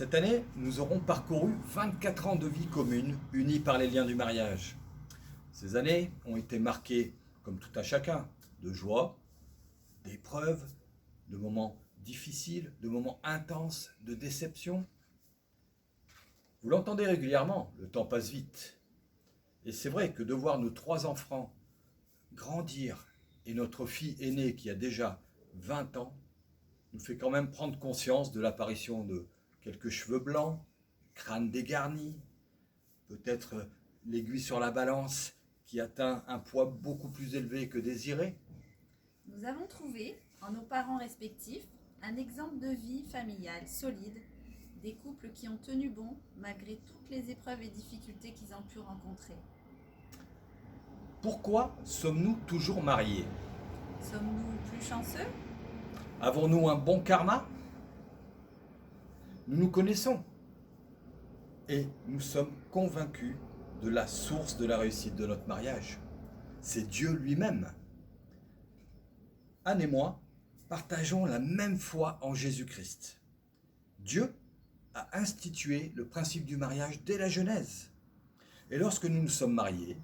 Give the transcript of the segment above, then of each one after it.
Cette année, nous aurons parcouru 24 ans de vie commune, unis par les liens du mariage. Ces années ont été marquées, comme tout un chacun, de joie, d'épreuves, de moments difficiles, de moments intenses, de déceptions. Vous l'entendez régulièrement, le temps passe vite. Et c'est vrai que de voir nos 3 enfants grandir et notre fille aînée qui a déjà 20 ans nous fait quand même prendre conscience de l'apparition de quelques cheveux blancs, crâne dégarni, peut-être l'aiguille sur la balance qui atteint un poids beaucoup plus élevé que désiré. Nous avons trouvé, en nos parents respectifs, un exemple de vie familiale solide, des couples qui ont tenu bon malgré toutes les épreuves et difficultés qu'ils ont pu rencontrer. Pourquoi sommes-nous toujours mariés? Sommes-nous plus chanceux? Avons-nous un bon karma? Nous nous connaissons et nous sommes convaincus de la source de la réussite de notre mariage. C'est Dieu lui-même. Anne et moi partageons la même foi en Jésus-Christ. Dieu a institué le principe du mariage dès la Genèse. Et lorsque nous nous sommes mariés,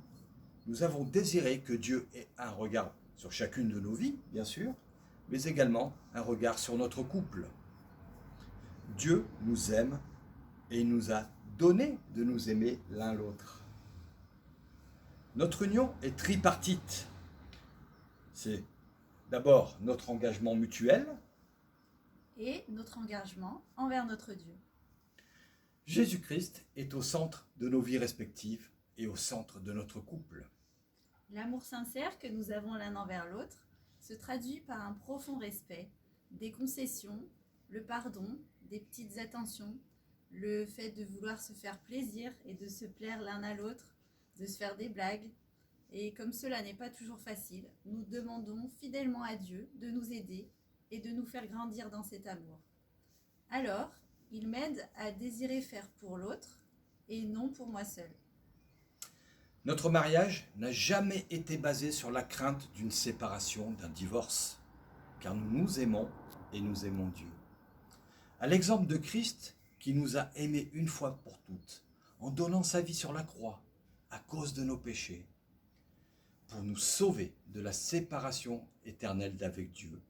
nous avons désiré que Dieu ait un regard sur chacune de nos vies, bien sûr, mais également un regard sur notre couple. Dieu nous aime et il nous a donné de nous aimer l'un l'autre. Notre union est tripartite. C'est d'abord notre engagement mutuel. Et notre engagement envers notre Dieu. Jésus-Christ est au centre de nos vies respectives et au centre de notre couple. L'amour sincère que nous avons l'un envers l'autre se traduit par un profond respect, des concessions, le pardon, des petites attentions, le fait de vouloir se faire plaisir et de se plaire l'un à l'autre, de se faire des blagues. Et comme cela n'est pas toujours facile, nous demandons fidèlement à Dieu de nous aider et de nous faire grandir dans cet amour. Alors, il m'aide à désirer faire pour l'autre et non pour moi seul. Notre mariage n'a jamais été basé sur la crainte d'une séparation, d'un divorce, car nous nous aimons et nous aimons Dieu. À l'exemple de Christ, qui nous a aimés une fois pour toutes, en donnant sa vie sur la croix, à cause de nos péchés, pour nous sauver de la séparation éternelle d'avec Dieu.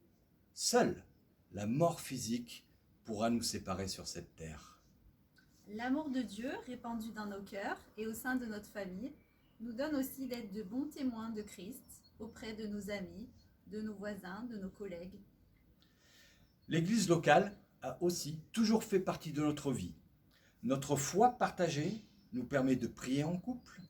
Seule la mort physique pourra nous séparer sur cette terre. L'amour de Dieu répandu dans nos cœurs et au sein de notre famille nous donne aussi d'être de bons témoins de Christ auprès de nos amis, de nos voisins, de nos collègues. L'Église locale a aussi toujours fait partie de notre vie. Notre foi partagée nous permet de prier en couple,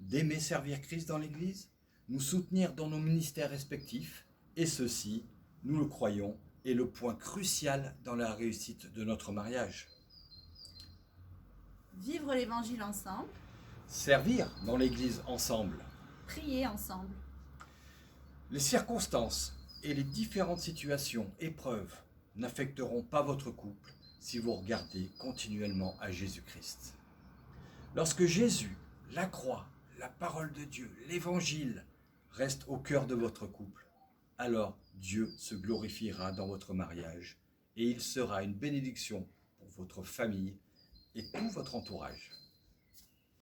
d'aimer servir Christ dans l'Église, nous soutenir dans nos ministères respectifs, et ceci, nous le croyons, est le point crucial dans la réussite de notre mariage. Vivre l'Évangile ensemble, Servir dans l'Église ensemble. prier ensemble. Les circonstances et les différentes situations, épreuves, n'affecteront pas votre couple si vous regardez continuellement à Jésus-Christ. Lorsque Jésus, la croix, la parole de Dieu, l'Évangile restent au cœur de votre couple, alors Dieu se glorifiera dans votre mariage et il sera une bénédiction pour votre famille et tout votre entourage.